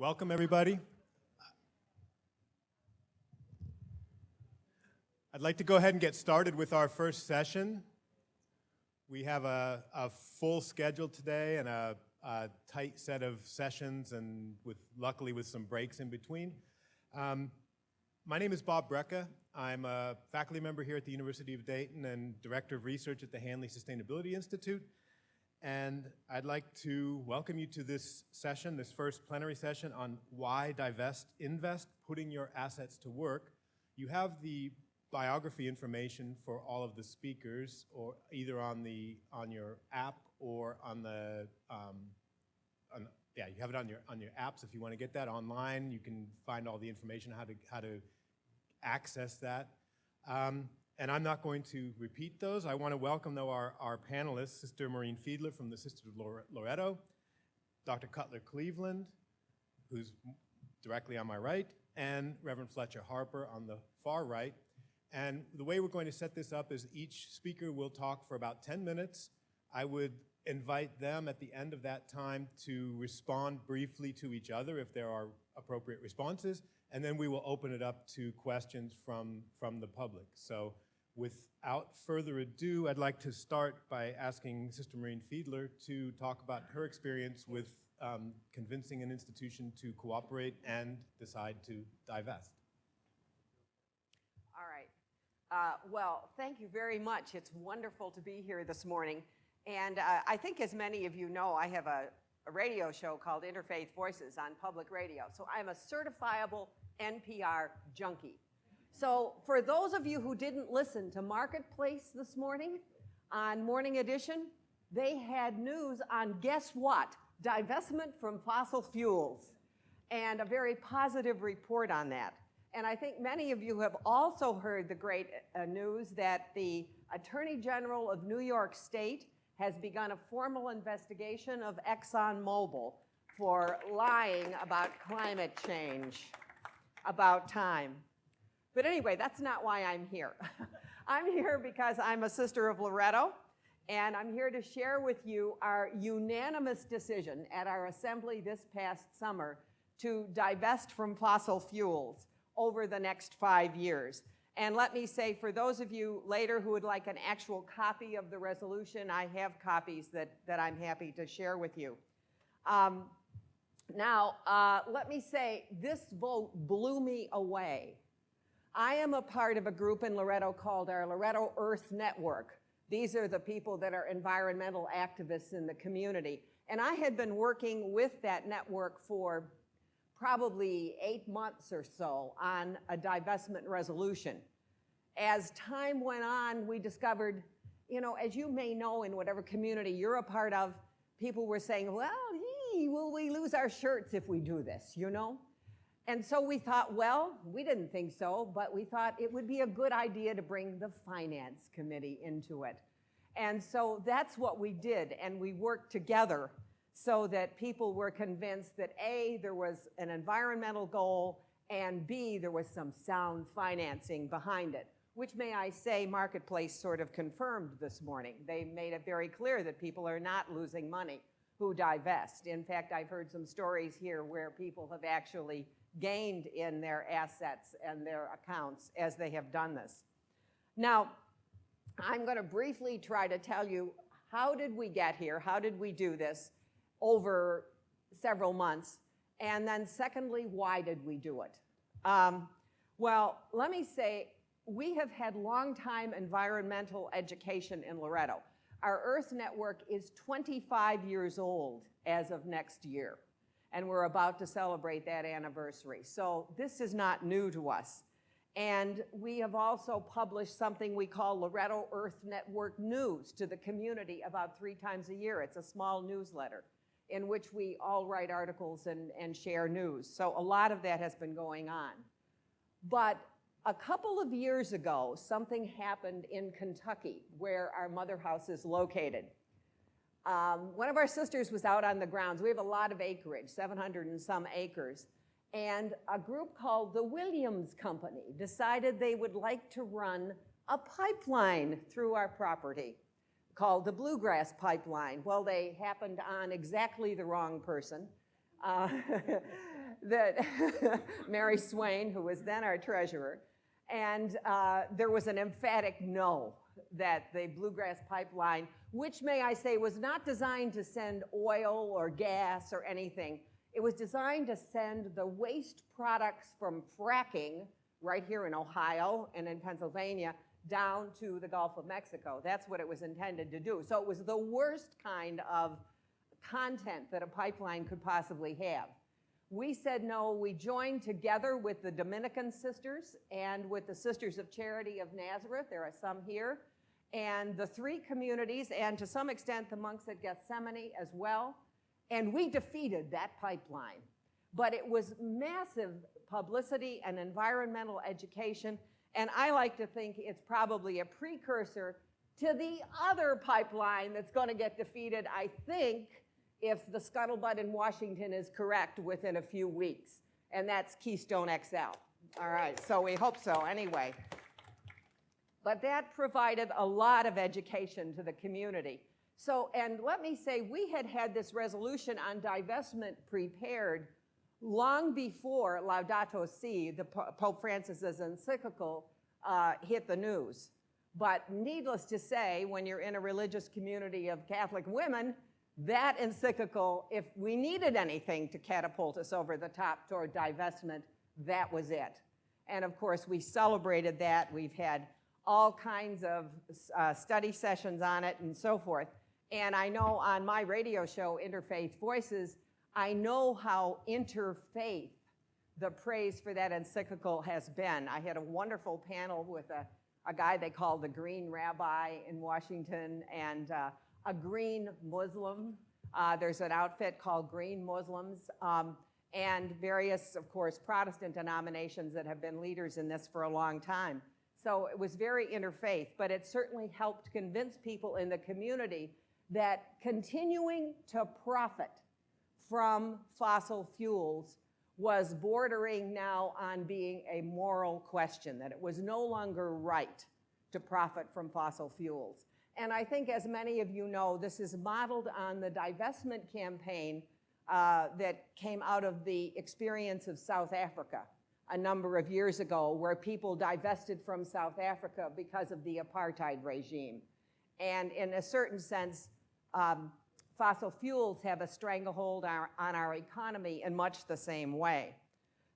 Welcome, everybody. I'd like to go ahead and get started with our first session. We have a full schedule today and a tight set of sessions, and luckily with some breaks in between. My name is Bob Brecha. I'm a faculty member here at the University of Dayton and Director of Research at the Hanley Sustainability Institute. And I'd like to welcome you to this session, this first plenary session on why divest, invest, putting your assets to work. You have the biography information for all of the speakers, or either on your app or you have it on your apps. If you want to get that online, you can find all the information how to access that. And I'm not going to repeat those. I want to welcome, though, our panelists, Sister Maureen Fiedler from the Sisters of Loretto, Dr. Cutler Cleveland, who's directly on my right, and Reverend Fletcher Harper on the far right. And the way we're going to set this up is each speaker will talk for about 10 minutes. I would invite them at the end of that time to respond briefly to each other if there are appropriate responses, and then we will open it up to questions from the public. So without further ado, I'd like to start by asking Sister Maureen Fiedler to talk about her experience with convincing an institution to cooperate and decide to divest. All right. Well, thank you very much. It's wonderful to be here this morning. And I think, as many of you know, I have a radio show called Interfaith Voices on public radio. So I'm a certifiable NPR junkie. So for those of you who didn't listen to Marketplace this morning on Morning Edition, they had news on, guess what? Divestment from fossil fuels, and a very positive report on that. And I think many of you have also heard the great news that the Attorney General of New York State has begun a formal investigation of ExxonMobil for lying about climate change. About time. But anyway, that's not why I'm here. I'm here because I'm a sister of Loretto, and I'm here to share with you our unanimous decision at our assembly this past summer to divest from fossil fuels over the next 5 years. And let me say, for those of you later who would like an actual copy of the resolution, I have copies that I'm happy to share with you. Now, let me say, this vote blew me away. I am a part of a group in Loretto called our Loretto Earth Network. These are the people that are environmental activists in the community. And I had been working with that network for probably 8 months or so on a divestment resolution. As time went on, we discovered, as you may know, in whatever community you're a part of, people were saying, well, will we lose our shirts if we do this, And so we thought, well, we didn't think so, but we thought it would be a good idea to bring the Finance Committee into it. And so that's what we did, and we worked together so that people were convinced that A, there was an environmental goal, and B, there was some sound financing behind it, which, may I say, Marketplace sort of confirmed this morning. They made it very clear that people are not losing money who divest. In fact, I've heard some stories here where people have actually gained in their assets and their accounts as they have done this. Now, I'm going to briefly try to tell you, how did we get here? How did we do this over several months? And then secondly, why did we do it? Well, let me say, we have had long-time environmental education in Loretto. Our Earth Network is 25 years old as of next year, and we're about to celebrate that anniversary. So this is not new to us. And we have also published something we call Loretto Earth Network News to the community about 3 times a year. It's a small newsletter in which we all write articles and share news. So a lot of that has been going on. But a couple of years ago, something happened in Kentucky, where our mother house is located. One of our sisters was out on the grounds. We have a lot of acreage, 700 and some acres. And a group called the Williams Company decided they would like to run a pipeline through our property called the Bluegrass Pipeline. Well, they happened on exactly the wrong person. that Mary Swain, who was then our treasurer, and there was an emphatic no that the Bluegrass Pipeline, which may I say was not designed to send oil or gas or anything. It was designed to send the waste products from fracking right here in Ohio and in Pennsylvania down to the Gulf of Mexico. That's what it was intended to do. So it was the worst kind of content that a pipeline could possibly have. We said no. We joined together with the Dominican Sisters and with the Sisters of Charity of Nazareth. There are some here. And the three communities, and to some extent the monks at Gethsemane as well. And we defeated that pipeline. But it was massive publicity and environmental education. And I like to think it's probably a precursor to the other pipeline that's going to get defeated, I think, if the scuttlebutt in Washington is correct within a few weeks. And that's Keystone XL. All right, so we hope so anyway. But that provided a lot of education to the community. So, and let me say, we had this resolution on divestment prepared long before Laudato Si, the Pope Francis's encyclical, hit the news. But needless to say, when you're in a religious community of Catholic women, that encyclical, if we needed anything to catapult us over the top toward divestment, that was it. And of course, we celebrated that. We've had all kinds of study sessions on it and so forth. And I know on my radio show, Interfaith Voices, I know how interfaith the praise for that encyclical has been. I had a wonderful panel with a guy they call the Green Rabbi in Washington and a Green Muslim. There's an outfit called Green Muslims and various, of course, Protestant denominations that have been leaders in this for a long time. So it was very interfaith, but it certainly helped convince people in the community that continuing to profit from fossil fuels was bordering now on being a moral question, that it was no longer right to profit from fossil fuels. And I think, as many of you know, this is modeled on the divestment campaign that came out of the experience of South Africa a number of years ago, where people divested from South Africa because of the apartheid regime. And in a certain sense, fossil fuels have a stranglehold on our economy in much the same way.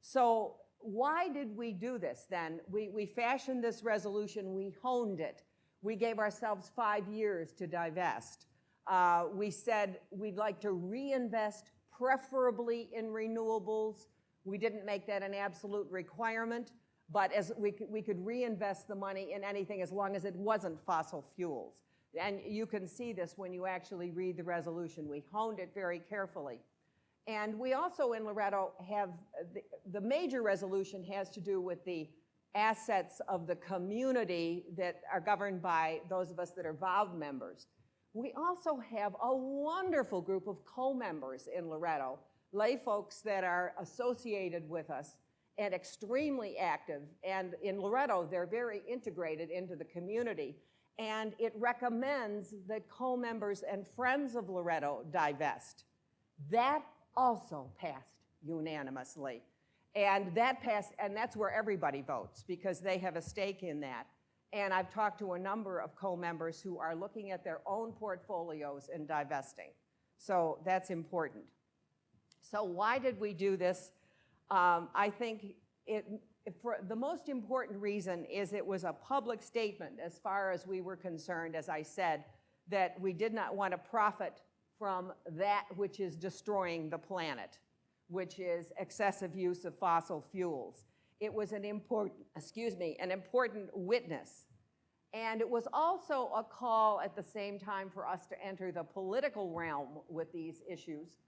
So why did we do this then? We fashioned this resolution, we honed it. We gave ourselves 5 years to divest. We said we'd like to reinvest preferably in renewables. We didn't make that an absolute requirement, but as we could reinvest the money in anything as long as it wasn't fossil fuels. And you can see this when you actually read the resolution. We honed it very carefully. And we also in Loretto have, the major resolution has to do with the assets of the community that are governed by those of us that are vowed members. We also have a wonderful group of co-members in Loretto, lay folks that are associated with us and extremely active. And in Loretto, they're very integrated into the community. And it recommends that co-members and friends of Loretto divest. That also passed unanimously. And that passed, and that's where everybody votes because they have a stake in that. And I've talked to a number of co-members who are looking at their own portfolios and divesting. So that's important. So why did we do this? I think the most important reason is it was a public statement as far as we were concerned, as I said, that we did not want to profit from that which is destroying the planet, which is excessive use of fossil fuels. It was an important witness. And it was also a call at the same time for us to enter the political realm with these issues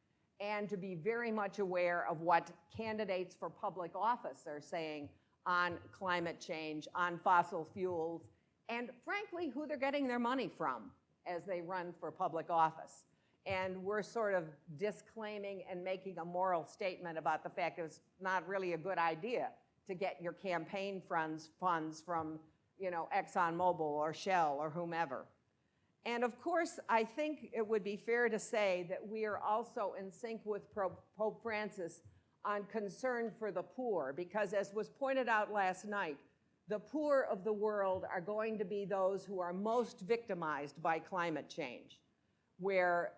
and to be very much aware of what candidates for public office are saying on climate change, on fossil fuels, and frankly, who they're getting their money from as they run for public office. And we're sort of disclaiming and making a moral statement about the fact that it's not really a good idea to get your campaign funds from, ExxonMobil or Shell or whomever. And of course, I think it would be fair to say that we are also in sync with Pope Francis on concern for the poor, because as was pointed out last night, the poor of the world are going to be those who are most victimized by climate change, where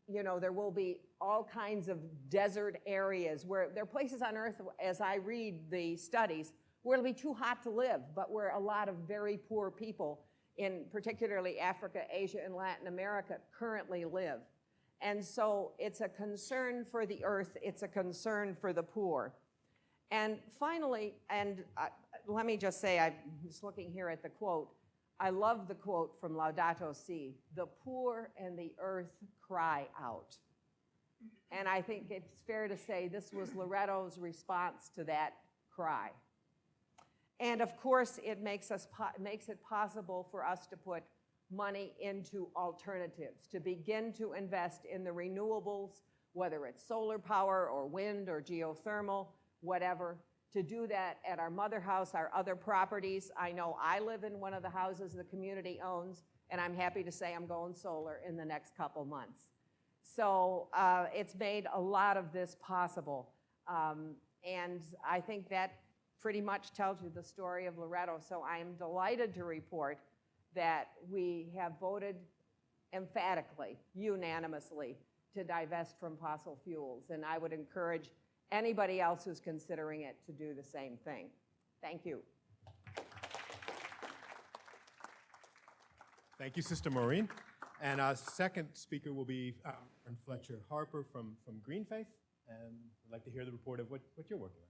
there will be all kinds of desert areas where there are places on Earth, as I read the studies, where it'll be too hot to live, but where a lot of very poor people in particularly Africa, Asia, and Latin America currently live. And so it's a concern for the earth, it's a concern for the poor. And finally, let me just say, I'm just looking here at the quote, I love the quote from Laudato Si, "The poor and the earth cry out." And I think it's fair to say this was Loretto's response to that cry. And of course, it makes it possible for us to put money into alternatives, to begin to invest in the renewables, whether it's solar power or wind or geothermal, whatever, to do that at our mother house, our other properties. I know I live in one of the houses the community owns, and I'm happy to say I'm going solar in the next couple months. So it's made a lot of this possible. And I think that pretty much tells you the story of Loretto. So I am delighted to report that we have voted emphatically, unanimously, to divest from fossil fuels. And I would encourage anybody else who's considering it to do the same thing. Thank you. Thank you, Sister Maureen. And our second speaker will be Fletcher Harper from GreenFaith. And I'd like to hear the report of what you're working on.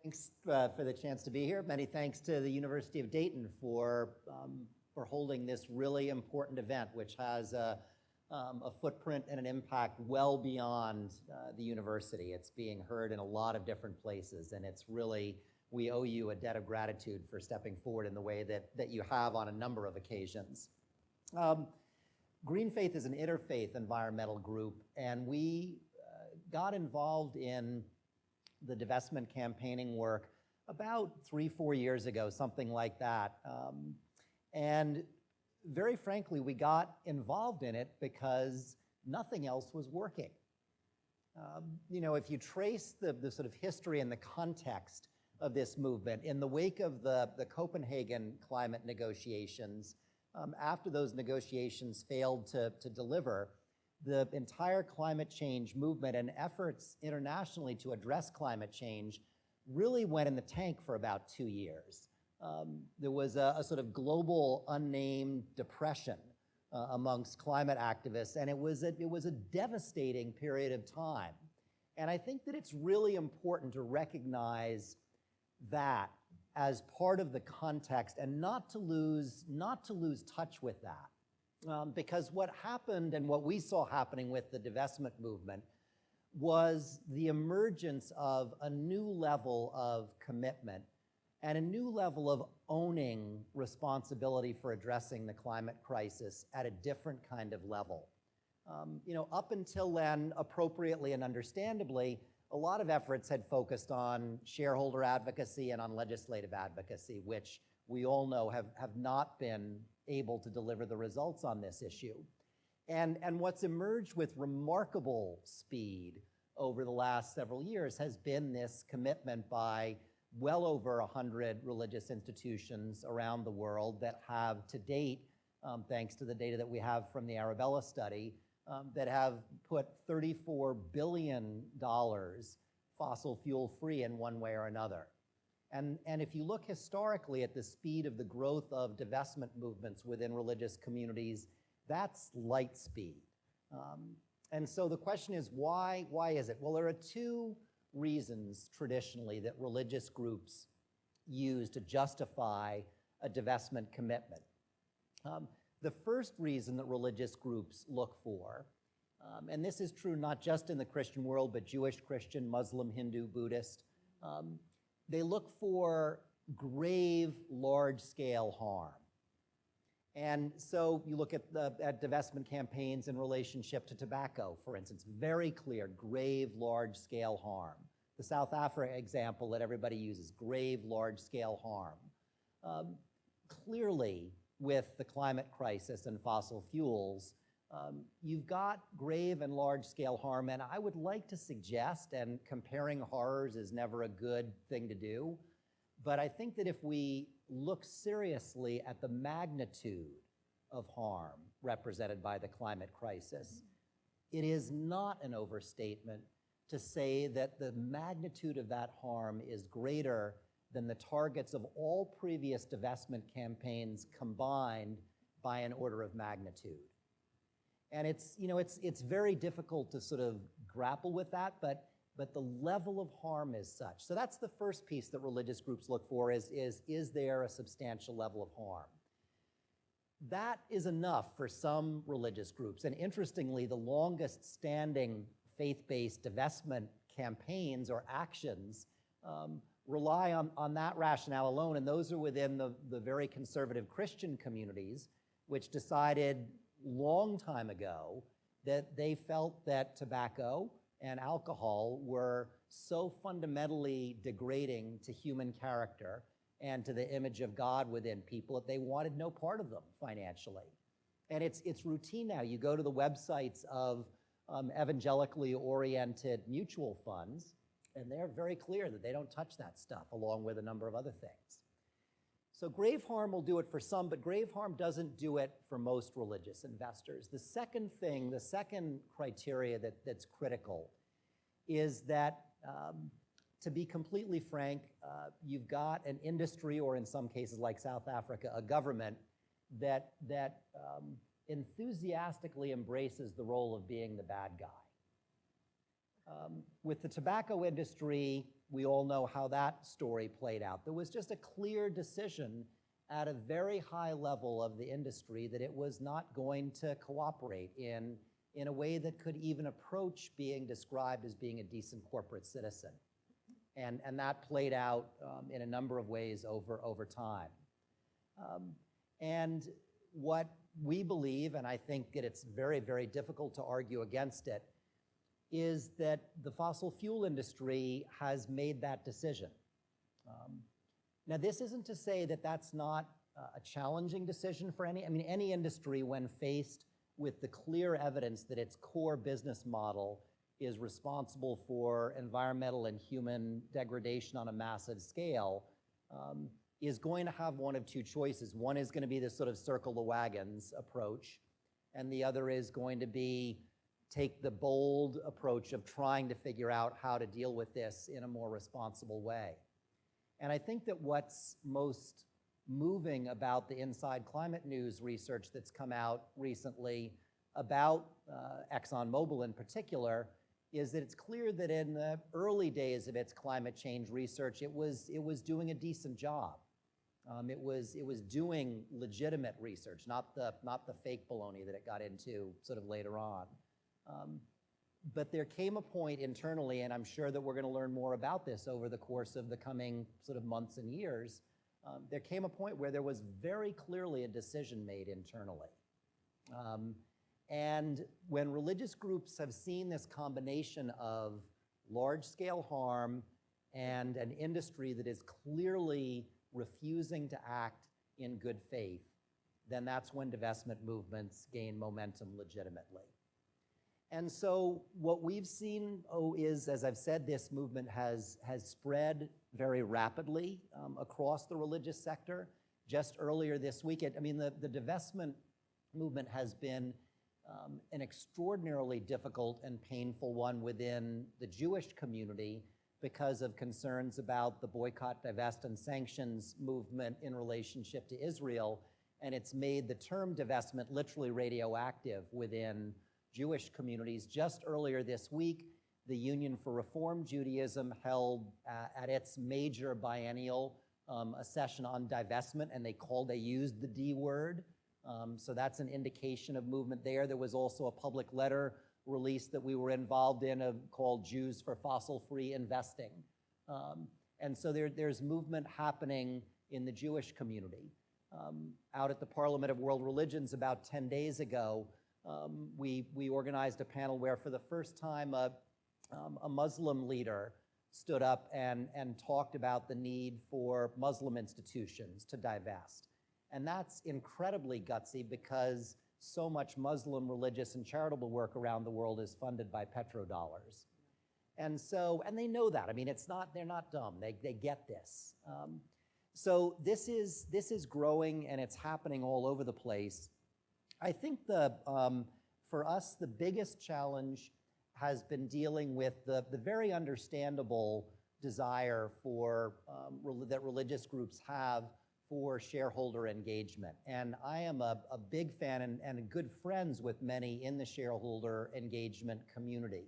Thanks for the chance to be here. Many thanks to the University of Dayton for holding this really important event, which has a footprint and an impact well beyond the university. It's being heard in a lot of different places, and it's really, we owe you a debt of gratitude for stepping forward in the way that you have on a number of occasions. GreenFaith is an interfaith environmental group, and we got involved in the divestment campaigning work about 3-4 years ago, something like that. And very frankly, we got involved in it because nothing else was working. If you trace the sort of history and the context of this movement, in the wake of the Copenhagen climate negotiations, after those negotiations failed to deliver, the entire climate change movement and efforts internationally to address climate change really went in the tank for about 2 years. There was a sort of global unnamed depression amongst climate activists, and it was a devastating period of time. And I think that it's really important to recognize that as part of the context and not to lose touch with that. Because what happened and what we saw happening with the divestment movement was the emergence of a new level of commitment and a new level of owning responsibility for addressing the climate crisis at a different kind of level. Up until then, appropriately and understandably, a lot of efforts had focused on shareholder advocacy and on legislative advocacy, which we all know have not been able to deliver the results on this issue. And what's emerged with remarkable speed over the last several years has been this commitment by well over 100 religious institutions around the world that have to date, thanks to the data that we have from the Arabella study, that have put $34 billion fossil fuel free in one way or another. And if you look historically at the speed of the growth of divestment movements within religious communities, that's light speed. And so the question is, why is it? Well, there are two reasons traditionally that religious groups use to justify a divestment commitment. The first reason that religious groups look for, and this is true not just in the Christian world, but Jewish, Christian, Muslim, Hindu, Buddhist, they look for grave, large-scale harm. And so you look at divestment campaigns in relationship to tobacco, for instance, very clear, grave, large-scale harm. The South Africa example that everybody uses, grave, large-scale harm. Clearly, with the climate crisis and fossil fuels, You've got grave and large-scale harm, and I would like to suggest, and comparing horrors is never a good thing to do, but I think that if we look seriously at the magnitude of harm represented by the climate crisis, it is not an overstatement to say that the magnitude of that harm is greater than the targets of all previous divestment campaigns combined by an order of magnitude. And it's very difficult to sort of grapple with that, but the level of harm is such. So that's the first piece that religious groups look for is there a substantial level of harm? That is enough for some religious groups. And interestingly, the longest standing faith-based divestment campaigns or actions rely on that rationale alone, and those are within the very conservative Christian communities, which decided long time ago that they felt that tobacco and alcohol were so fundamentally degrading to human character and to the image of God within people that they wanted no part of them financially. And it's routine now. You go to the websites of evangelically oriented mutual funds, and they're very clear that they don't touch that stuff, along with a number of other things. So grave harm will do it for some, but grave harm doesn't do it for most religious investors. The second criteria that's critical is that, to be completely frank, you've got an industry, or in some cases like South Africa, a government that enthusiastically embraces the role of being the bad guy. With the tobacco industry, we all know how that story played out. There was just a clear decision at a very high level of the industry that it was not going to cooperate in a way that could even approach being described as being a decent corporate citizen. And that played out in a number of ways over time. And what we believe, and I think that it's very, very difficult to argue against it, is that the fossil fuel industry has made that decision. Now, this isn't to say that that's not a challenging decision for any industry, when faced with the clear evidence that its core business model is responsible for environmental and human degradation on a massive scale, is going to have one of two choices. One is going to be this sort of circle the wagons approach, and the other is going to be take the bold approach of trying to figure out how to deal with this in a more responsible way. And I think that what's most moving about the Inside Climate News research that's come out recently about ExxonMobil in particular is that it's clear that in the early days of its climate change research, it was doing a decent job. It was doing legitimate research, not the fake baloney that it got into sort of later on. But there came a point internally, and I'm sure that we're going to learn more about this over the course of the coming sort of months and years, there came a point where there was very clearly a decision made internally. And when religious groups have seen this combination of large-scale harm and an industry that is clearly refusing to act in good faith, then that's when divestment movements gain momentum legitimately. And so what we've seen is, as I've said, this movement has spread very rapidly across the religious sector. Just earlier this week, the divestment movement has been an extraordinarily difficult and painful one within the Jewish community because of concerns about the boycott, divest, and sanctions movement in relationship to Israel. And it's made the term divestment literally radioactive within Jewish communities. Just earlier this week, the Union for Reform Judaism held at its major biennial a session on divestment, and they used the D word. So that's an indication of movement there. There was also a public letter release that we were involved in called Jews for Fossil-Free Investing. And so there's movement happening in the Jewish community. Out at the Parliament of World Religions about 10 days ago, we organized a panel where for the first time a Muslim leader stood up and talked about the need for Muslim institutions to divest. And that's incredibly gutsy because so much Muslim religious and charitable work around the world is funded by petrodollars. And so, and they know that. I mean, they're not dumb. They get this. So this is growing, and it's happening all over the place. I think for us, the biggest challenge has been dealing with the very understandable desire that religious groups have for shareholder engagement. And I am a big fan and good friends with many in the shareholder engagement community.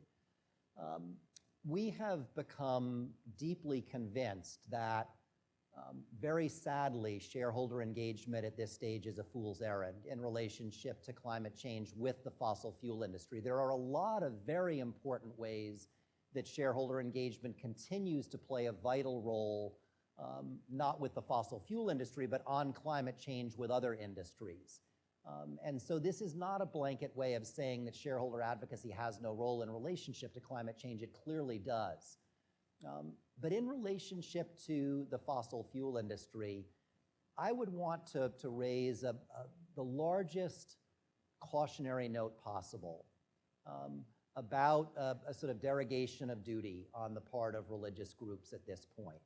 We have become deeply convinced that, very sadly, shareholder engagement at this stage is a fool's errand in relationship to climate change with the fossil fuel industry. There are a lot of very important ways that shareholder engagement continues to play a vital role, not with the fossil fuel industry, but on climate change with other industries. And so this is not a blanket way of saying that shareholder advocacy has no role in relationship to climate change. It clearly does. But in relationship to the fossil fuel industry, I would want to raise the largest cautionary note possible about a sort of derogation of duty on the part of religious groups at this point.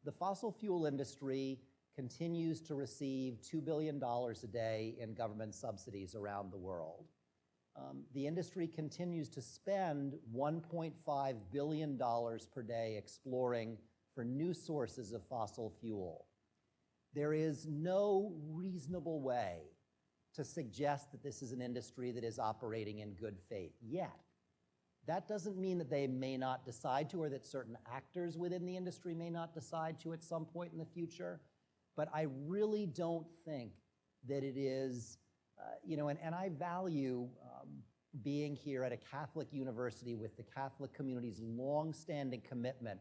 The fossil fuel industry continues to receive $2 billion a day in government subsidies around the world. The industry continues to spend $1.5 billion per day exploring for new sources of fossil fuel. There is no reasonable way to suggest that this is an industry that is operating in good faith yet. That doesn't mean that they may not decide to, or that certain actors within the industry may not decide to at some point in the future. But I really don't think that it is, and I value being here at a Catholic university with the Catholic community's long-standing commitment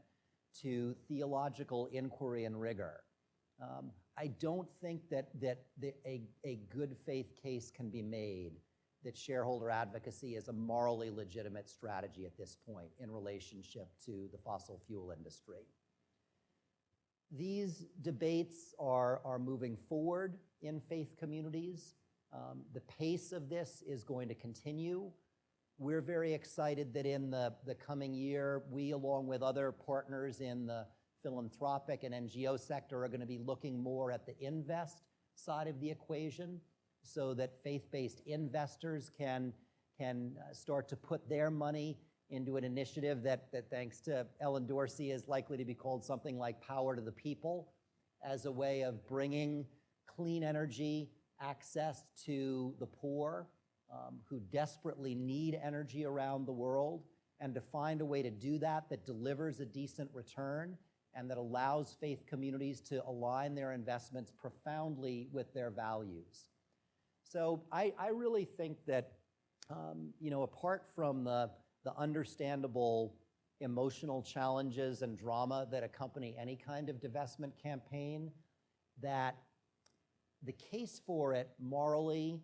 to theological inquiry and rigor. I don't think that a good faith case can be made that shareholder advocacy is a morally legitimate strategy at this point in relationship to the fossil fuel industry. These debates are moving forward in faith communities. The pace of this is going to continue. We're very excited that in the coming year, we, along with other partners in the philanthropic and NGO sector, are going to be looking more at the invest side of the equation so that faith-based investors can start to put their money into an initiative that thanks to Ellen Dorsey, is likely to be called something like Power to the People, as a way of bringing clean energy access to the poor who desperately need energy around the world, and to find a way to do that that delivers a decent return and that allows faith communities to align their investments profoundly with their values. So I really think that, apart from the understandable emotional challenges and drama that accompany any kind of divestment campaign, that the case for it morally,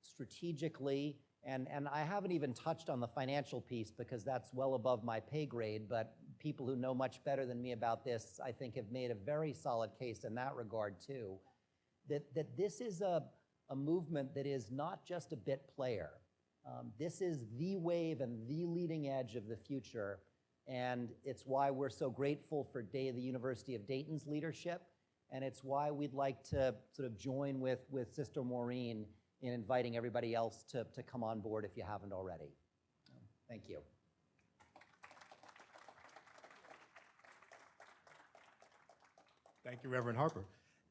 strategically, and I haven't even touched on the financial piece because that's well above my pay grade, but people who know much better than me about this, I think, have made a very solid case in that regard too, that this is a movement that is not just a bit player. This is the wave and the leading edge of the future, and it's why we're so grateful for the University of Dayton's leadership, and it's why we'd like to sort of join with Sister Maureen in inviting everybody else to come on board if you haven't already. Thank you. Thank you, Reverend Harper.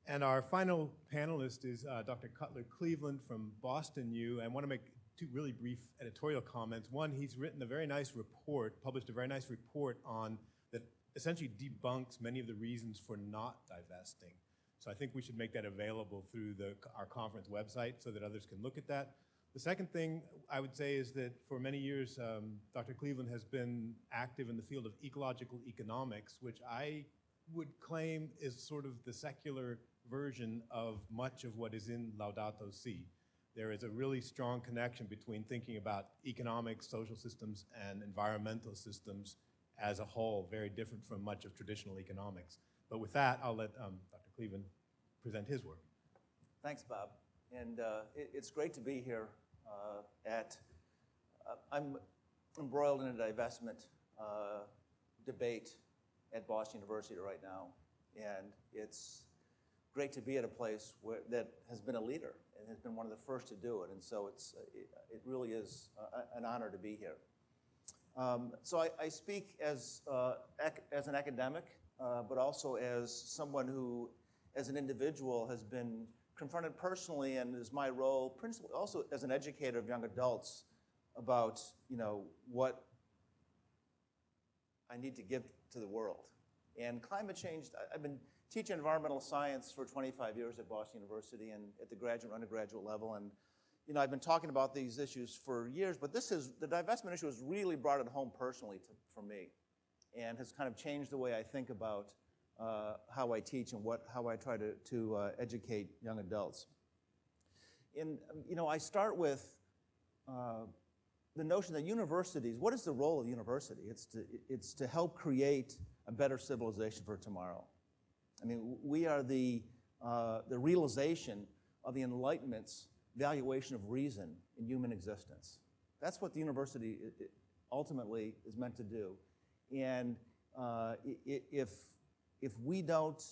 And our final panelist is Dr. Cutler Cleveland from Boston U. I want to make two really brief editorial comments. One, he's written a very nice report, published a very nice report on that essentially debunks many of the reasons for not divesting. So I think we should make that available through our conference website so that others can look at that. The second thing I would say is that for many years, Dr. Cleveland has been active in the field of ecological economics, which I would claim is sort of the secular version of much of what is in Laudato Si. There is a really strong connection between thinking about economic, social systems, and environmental systems as a whole, very different from much of traditional economics. But with that, I'll let Dr. Cleveland present his work. Thanks, Bob. And it's great to be here I'm embroiled in a divestment debate at Boston University right now. And it's great to be at a place that has been a leader and has been one of the first to do it. And so it really is an honor to be here. So I speak as an academic, but also as someone who, as an individual, has been confronted personally, and is my role, principally also as an educator of young adults, about what I need to give to the world. And climate change, I've been teaching environmental science for 25 years at Boston University and at the graduate and undergraduate level, and I've been talking about these issues for years, but the divestment issue has really brought it home personally for me, and has kind of changed the way I think about how I teach and how I try to educate young adults. And I start with the notion that universities, what is the role of university? It's to help create a better civilization for tomorrow. I mean, we are the realization of the Enlightenment's valuation of reason in human existence. That's what the university ultimately is meant to do. And if we don't,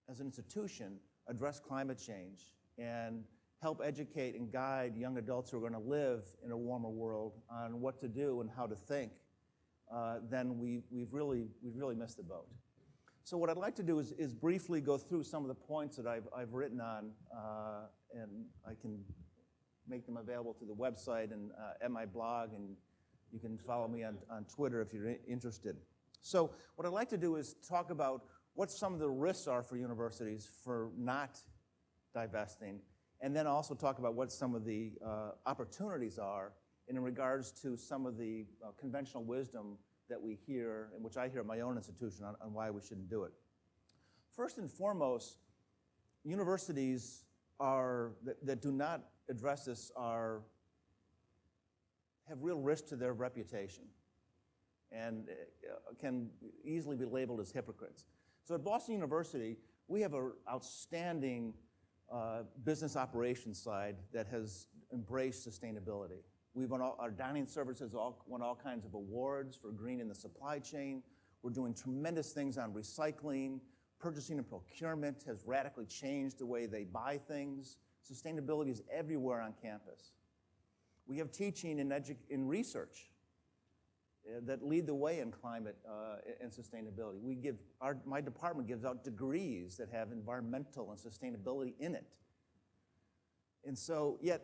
as an institution, address climate change and help educate and guide young adults who are going to live in a warmer world on what to do and how to think, then we've really missed the boat. So what I'd like to do is briefly go through some of the points that I've written on, and I can make them available through the website and at my blog, and you can follow me on Twitter if you're interested. So what I'd like to do is talk about what some of the risks are for universities for not divesting, and then also talk about what some of the opportunities are in regards to some of the conventional wisdom that we hear, and which I hear at my own institution, on why we shouldn't do it. First and foremost, universities that do not address this have real risk to their reputation and can easily be labeled as hypocrites. So at Boston University, we have an outstanding business operations side that has embraced sustainability. We've won our dining services won all kinds of awards for green in the supply chain. We're doing tremendous things on recycling. Purchasing and procurement has radically changed the way they buy things. Sustainability is everywhere on campus. We have teaching and research that lead the way in climate and sustainability. My department gives out degrees that have environmental and sustainability in it. And so, yet,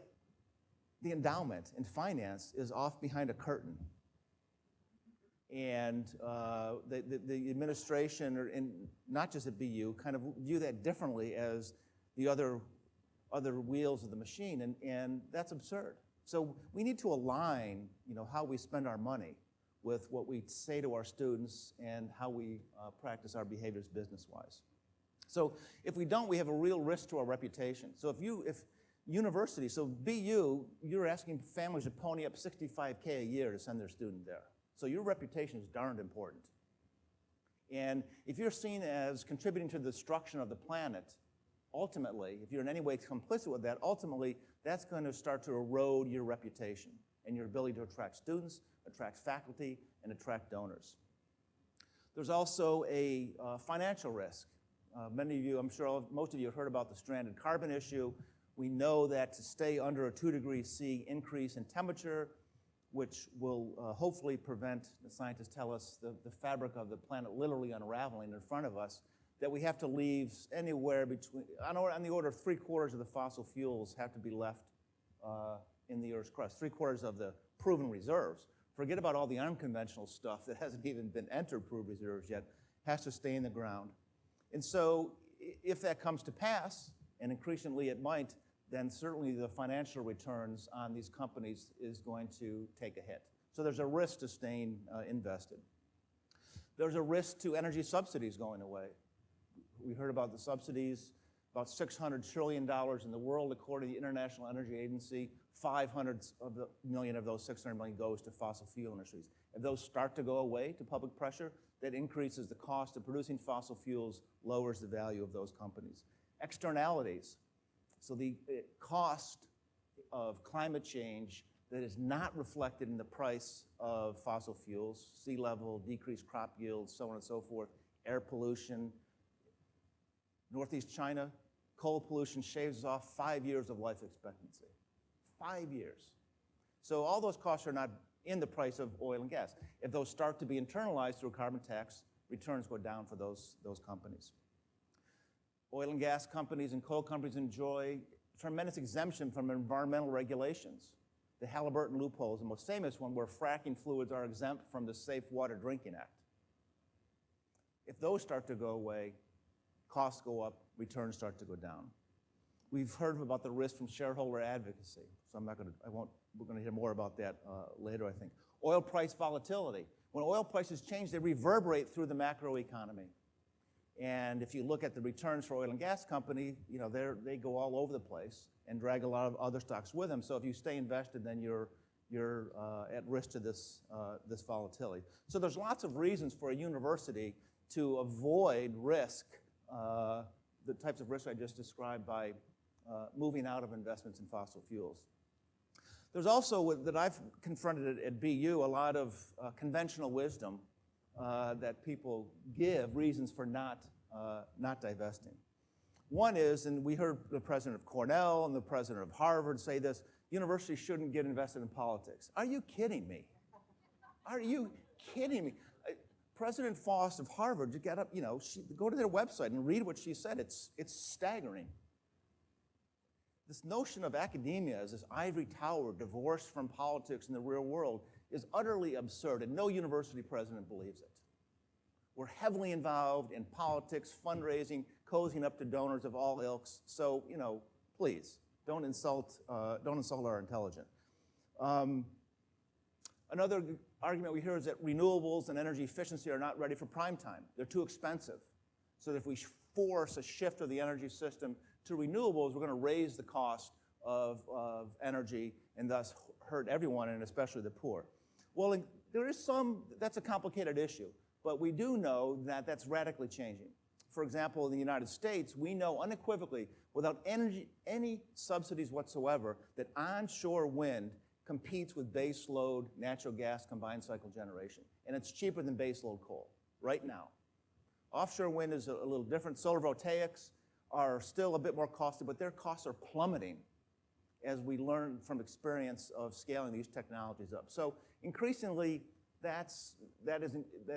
the endowment and finance is off behind a curtain. And the administration, and not just at BU, kind of view that differently as the other wheels of the machine, and that's absurd. So we need to align, how we spend our money with what we say to our students and how we practice our behaviors business-wise. So if we don't, we have a real risk to our reputation. So if university, so BU, you're asking families to pony up $65K a year to send their student there. So your reputation is darned important. And if you're seen as contributing to the destruction of the planet, ultimately, if you're in any way complicit with that, ultimately, that's going to start to erode your reputation and your ability to attract students, attract faculty, and attract donors. There's also a financial risk. Many of you, I'm sure most of you have heard about the stranded carbon issue. We know that to stay under a 2°C increase in temperature, which will hopefully prevent, the scientists tell us, the fabric of the planet literally unraveling in front of us, that we have to leave anywhere between, on the order of 3/4 of the fossil fuels have to be left in the Earth's crust, 3/4 of the proven reserves. Forget about all the unconventional stuff that hasn't even been entered proved reserves yet, has to stay in the ground. And so if that comes to pass, and increasingly it might, then certainly the financial returns on these companies is going to take a hit. So there's a risk to staying invested. There's a risk to energy subsidies going away. We heard about the subsidies, about $600 trillion in the world, according to the International Energy Agency. 500 million of those 600 million goes to fossil fuel industries. If those start to go away to public pressure, that increases the cost of producing fossil fuels, lowers the value of those companies. Externalities. So the cost of climate change that is not reflected in the price of fossil fuels, sea level, decreased crop yields, so on and so forth, air pollution. Northeast China, coal pollution shaves off 5 years of life expectancy. 5 years. So all those costs are not in the price of oil and gas. If those start to be internalized through a carbon tax, returns go down for those companies. Oil and gas companies and coal companies enjoy tremendous exemption from environmental regulations. The Halliburton loophole is the most famous one, where fracking fluids are exempt from the Safe Water Drinking Act. If those start to go away, costs go up, returns start to go down. We've heard about the risk from shareholder advocacy, so we're going to hear more about that later, I think. Oil price volatility. When oil prices change, they reverberate through the macroeconomy. And if you look at the returns for oil and gas company, they go all over the place and drag a lot of other stocks with them. So if you stay invested, then you're at risk to this volatility. So there's lots of reasons for a university to avoid risk, the types of risks I just described, by moving out of investments in fossil fuels. There's also, that I've confronted at BU, a lot of conventional wisdom that people give reasons for not divesting. One is, and we heard the president of Cornell and the president of Harvard say this, universities shouldn't get invested in politics. Are you kidding me? Are you kidding me? President Foss of Harvard, you get up, go to their website and read what she said. It's staggering. This notion of academia as this ivory tower divorced from politics in the real world is utterly absurd, and no university president believes it. We're heavily involved in politics, fundraising, cozying up to donors of all ilks. So, please don't insult our intelligence. Another argument we hear is that renewables and energy efficiency are not ready for prime time. They're too expensive. So that if we force a shift of the energy system to renewables, we're going to raise the cost of energy and thus hurt everyone, and especially the poor. Well, there is that's a complicated issue, but we do know that that's radically changing. For example, in the United States, we know unequivocally, without any subsidies whatsoever, that onshore wind competes with baseload natural gas combined cycle generation, and it's cheaper than baseload coal right now. Offshore wind is a little different. Solar voltaics are still a bit more costly, but their costs are plummeting as we learn from experience of scaling these technologies up. So increasingly, that's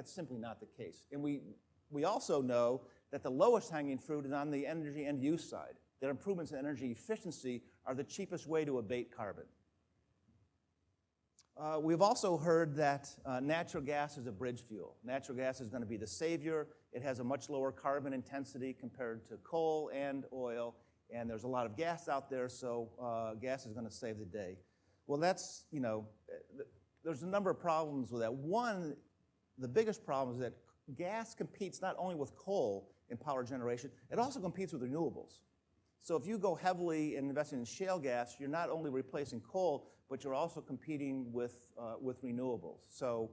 simply not the case. And we also know that the lowest hanging fruit is on the energy end use side, that improvements in energy efficiency are the cheapest way to abate carbon. We've also heard that natural gas is a bridge fuel. Natural gas is going to be the savior. It has a much lower carbon intensity compared to coal and oil, and there's a lot of gas out there, so gas is going to save the day. Well, that's, there's a number of problems with that. One, the biggest problem is that gas competes not only with coal in power generation, it also competes with renewables. So if you go heavily in investing in shale gas, you're not only replacing coal, but you're also competing with renewables. So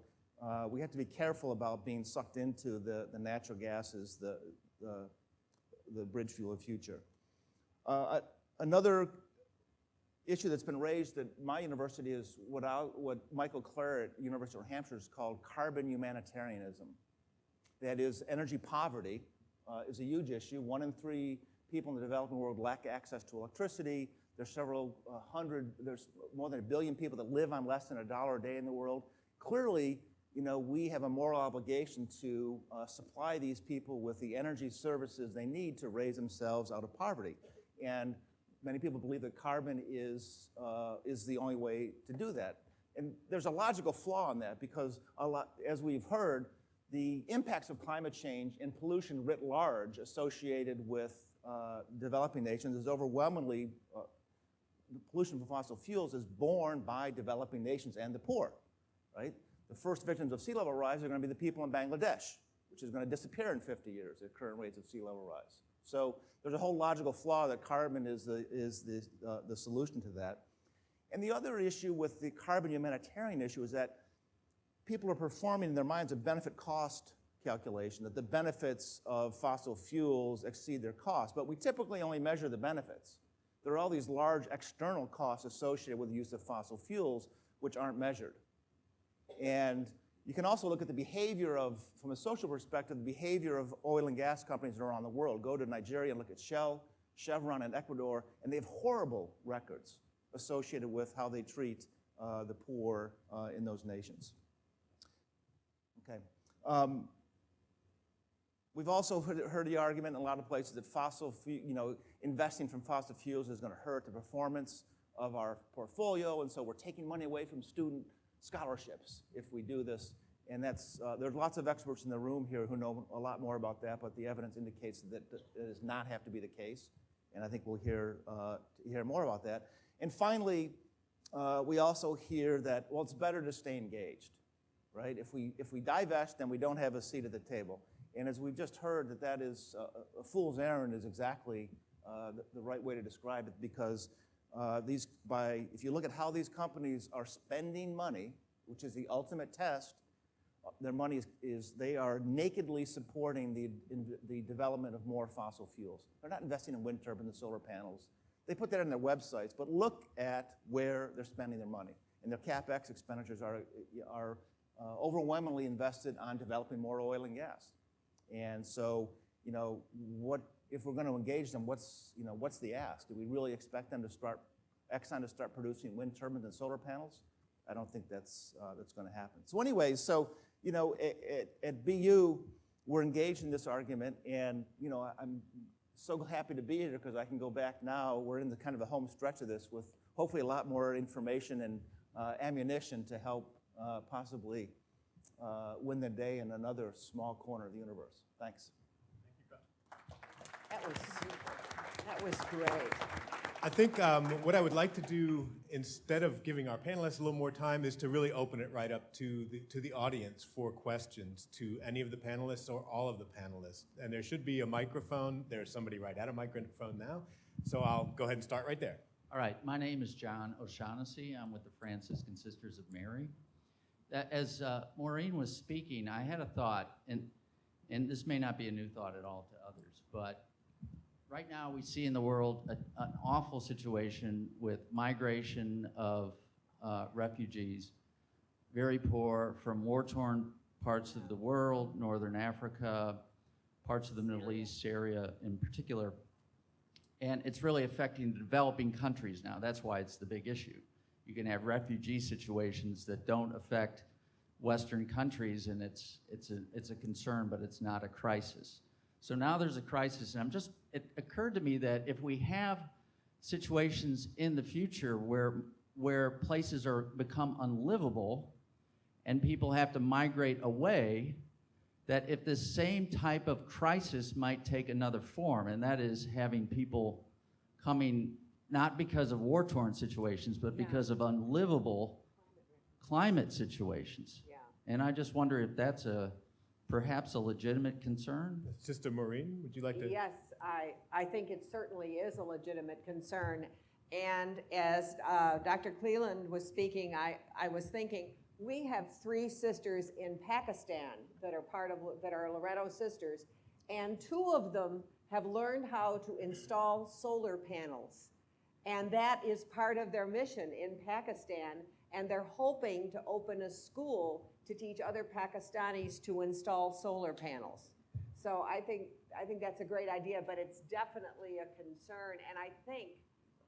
we have to be careful about being sucked into the natural gas as the bridge fuel of the future. Another issue that's been raised at my university is what Michael Cutler at University of New Hampshire has called carbon humanitarianism. That is, energy poverty is a huge issue. 1 in 3 people in the developing world lack access to electricity. There's there's more than 1 billion people that live on less than $1 a day in the world. Clearly, we have a moral obligation to supply these people with the energy services they need to raise themselves out of poverty. And many people believe that carbon is the only way to do that. And there's a logical flaw in that because, as we've heard, the impacts of climate change and pollution writ large associated with developing nations is overwhelmingly, the pollution from fossil fuels is borne by developing nations and the poor, right? The first victims of sea level rise are going to be the people in Bangladesh, which is going to disappear in 50 years at current rates of sea level rise. So there's a whole logical flaw that carbon is the solution to that. And the other issue with the carbon humanitarian issue is that people are performing in their minds a benefit-cost calculation, that the benefits of fossil fuels exceed their costs. But we typically only measure the benefits. there are all these large external costs associated with the use of fossil fuels which aren't measured. And you can also look at the behavior of, from a social perspective, the behavior of oil and gas companies around the world. Go to Nigeria and look at Shell, Chevron, and Ecuador, and they have horrible records associated with how they treat the poor in those nations. Okay. We've also heard the argument in a lot of places that investing from fossil fuels is going to hurt the performance of our portfolio, and so we're taking money away from student scholarships if we do this. And that's there's lots of experts in the room here who know a lot more about that, but the evidence indicates that it does not have to be the case. And I think we'll hear more about that. And finally, we also hear that, well, it's better to stay engaged, right? If we divest, then we don't have a seat at the table. And as we've just heard, that is a fool's errand is exactly the right way to describe it, because if you look at how these companies are spending money, which is the ultimate test, their money they are nakedly supporting the development of more fossil fuels. They're not investing in wind turbines and solar panels. They put that on their websites, but look at where they're spending their money. And their CapEx expenditures are overwhelmingly invested on developing more oil and gas. And so, if we're going to engage them, what's the ask? Do we really expect them Exxon to start producing wind turbines and solar panels? I don't think that's going to happen. So anyways, at BU, we're engaged in this argument, and I'm so happy to be here because I can go back now. We're in the kind of the home stretch of this with hopefully a lot more information and ammunition to help possibly win the day in another small corner of the universe. Thanks. That was super. That was great. I think what I would like to do, instead of giving our panelists a little more time, is to really open it right up to the audience for questions to any of the panelists or all of the panelists. And there should be a microphone. There's somebody right at a microphone now. So I'll go ahead and start right there. All right, my name is John O'Shaughnessy. I'm with the Franciscan Sisters of Mary. As Maureen was speaking, I had a thought, and this may not be a new thought at all to others, but right now we see in the world an awful situation with migration of refugees, very poor, from war-torn parts of the world, Northern Africa, parts of the Middle East, Syria in particular. And it's really affecting the developing countries now. That's why it's the big issue. You can have refugee situations that don't affect Western countries, and it's a concern, but it's not a crisis. So now there's a crisis, and it occurred to me that if we have situations in the future where places become unlivable and people have to migrate away, that if this same type of crisis might take another form, and that is having people coming not because of war-torn situations, but because of unlivable climate situations. Yeah. And I just wonder if that's perhaps a legitimate concern? Sister Maureen, would you like to? Yes, I think it certainly is a legitimate concern. And as Dr. Cleland was speaking, I was thinking, we have 3 sisters in Pakistan that are Loretto sisters, and 2 of them have learned how to install solar panels. And that is part of their mission in Pakistan, and they're hoping to open a school to teach other Pakistanis to install solar panels. So I think that's a great idea, but it's definitely a concern, and I think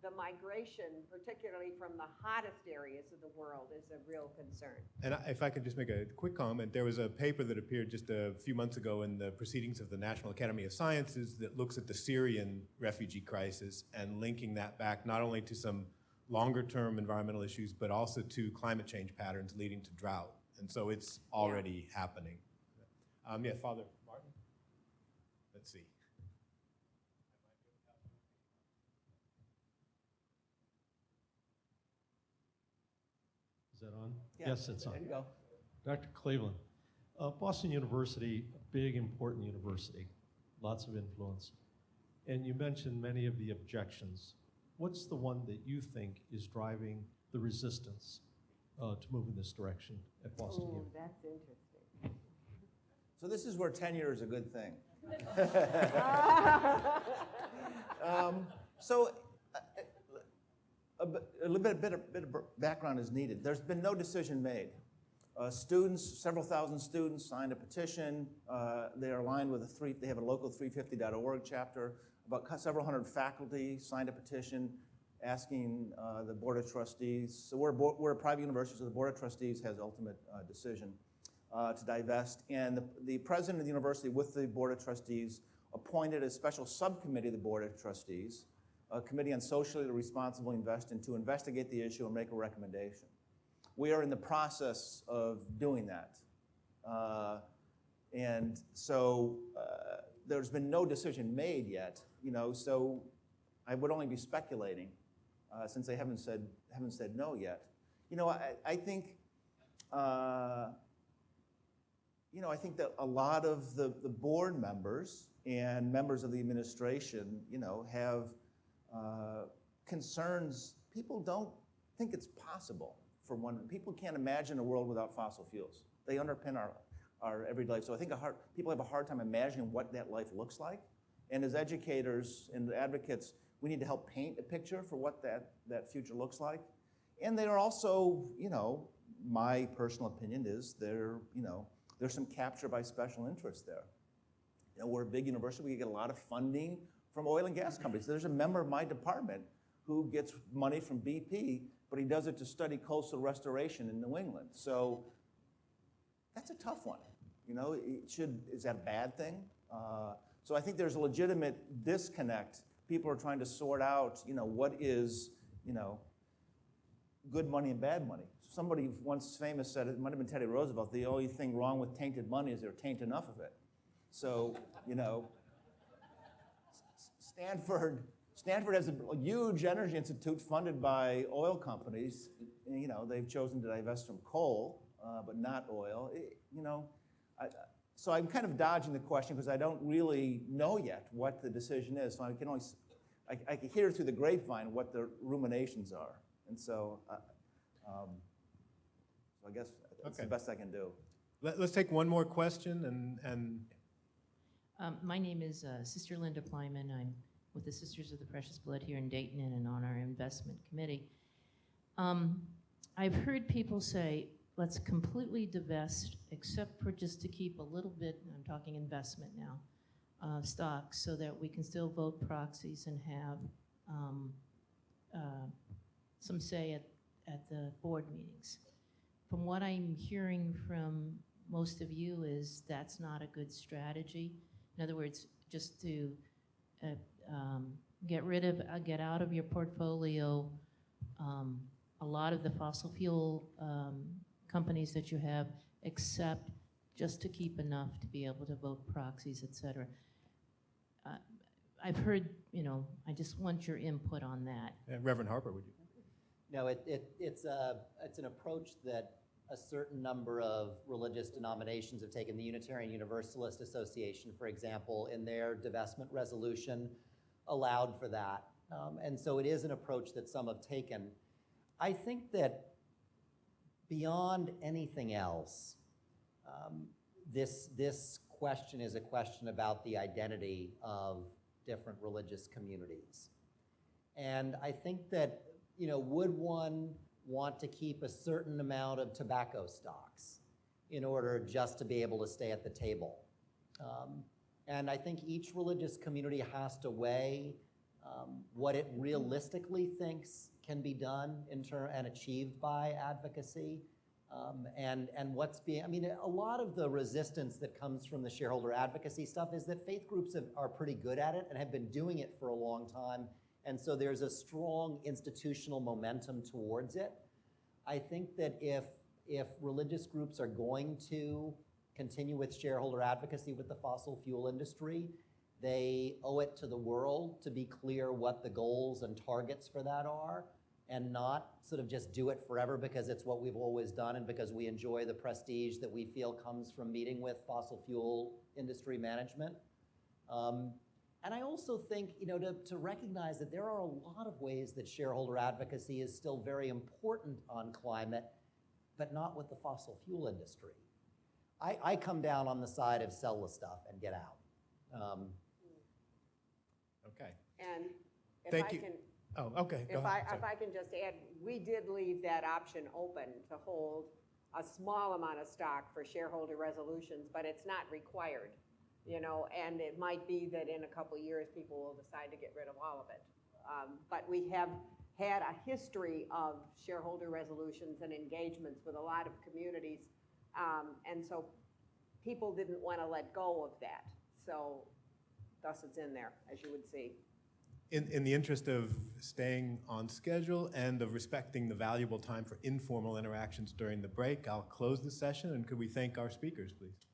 the migration, particularly from the hottest areas of the world, is a real concern. And if I could just make a quick comment, there was a paper that appeared just a few months ago in the Proceedings of the National Academy of Sciences that looks at the Syrian refugee crisis and linking that back not only to some longer-term environmental issues, but also to climate change patterns leading to drought. And so it's already happening. Yeah, Father Martin? Let's see. Is that on? Yeah. Yes, it's on. There you go. Dr. Cleveland, Boston University, a big, important university, lots of influence. And you mentioned many of the objections. What's the one that you think is driving the resistance to move in this direction at Boston University? That's interesting. So this is where tenure is a good thing. A little bit of background is needed. There's been no decision made. Students, several thousand students signed a petition. They are aligned with they have a local 350.org chapter. About several hundred faculty signed a petition asking the Board of Trustees. So we're a private university, so the Board of Trustees has ultimate decision to divest. And the president of the university with the Board of Trustees appointed a special subcommittee of the Board of Trustees, a committee on socially responsible investing, to investigate the issue and make a recommendation. We are in the process of doing that. And so there's been no decision made yet, so I would only be speculating since they haven't said no yet. I think I think that a lot of the board members and members of the administration, have concerns. People don't think it's possible. For one, people can't imagine a world without fossil fuels. They underpin our everyday life. So I think people have a hard time imagining what that life looks like. And as educators and advocates, we need to help paint a picture for what that future looks like. And they are also, my personal opinion is there's some capture by special interests there. We're a big university. We get a lot of funding from oil and gas companies. There's a member of my department who gets money from BP, but he does it to study coastal restoration in New England. So that's a tough one. Is that a bad thing? So I think there's a legitimate disconnect. People are trying to sort out, what is, good money and bad money. Somebody once famous said, it might have been Teddy Roosevelt, the only thing wrong with tainted money is there taint enough of it. So, Stanford has a huge energy institute funded by oil companies. They've chosen to divest from coal, but not oil. So I'm kind of dodging the question because I don't really know yet what the decision is. So I can hear through the grapevine what the ruminations are. And so, I guess that's the best I can do. Let's take one more question and my name is Sister Linda Plyman. I'm with the Sisters of the Precious Blood here in Dayton and on our investment committee. I've heard people say, let's completely divest except for just to keep a little bit, I'm talking investment now, stocks so that we can still vote proxies and have some say at the board meetings. From what I'm hearing from most of you is that's not a good strategy. In other words, just to get out of your portfolio a lot of the fossil fuel companies that you have, except just to keep enough to be able to vote proxies, et cetera. I've heard, I just want your input on that. Reverend Harper, would you? No, it's an approach that a certain number of religious denominations have taken. The Unitarian Universalist Association, for example, in their divestment resolution allowed for that. And so it is an approach that some have taken. I think that beyond anything else, this question is a question about the identity of different religious communities. And I think that, would one want to keep a certain amount of tobacco stocks in order just to be able to stay at the table? And I think each religious community has to weigh what it realistically thinks can be done and achieved by advocacy, and what's being, a lot of the resistance that comes from the shareholder advocacy stuff is that faith groups are pretty good at it and have been doing it for a long time, and so there's a strong institutional momentum towards it. I think that if religious groups are going to continue with shareholder advocacy with the fossil fuel industry, they owe it to the world to be clear what the goals and targets for that are, and not sort of just do it forever because it's what we've always done and because we enjoy the prestige that we feel comes from meeting with fossil fuel industry management. And I also think, to recognize that there are a lot of ways that shareholder advocacy is still very important on climate, but not with the fossil fuel industry. I come down on the side of sell the stuff and get out. Okay. And if Thank I you. can Oh, okay, go ahead. If I can just add, we did leave that option open to hold a small amount of stock for shareholder resolutions, but it's not required, you know, and it might be that in a couple years, people will decide to get rid of all of it. But we have had a history of shareholder resolutions and engagements with a lot of communities, and so people didn't want to let go of that. So thus it's in there, as you would see. In the interest of staying on schedule and of respecting the valuable time for informal interactions during the break, I'll close the session, and could we thank our speakers, please?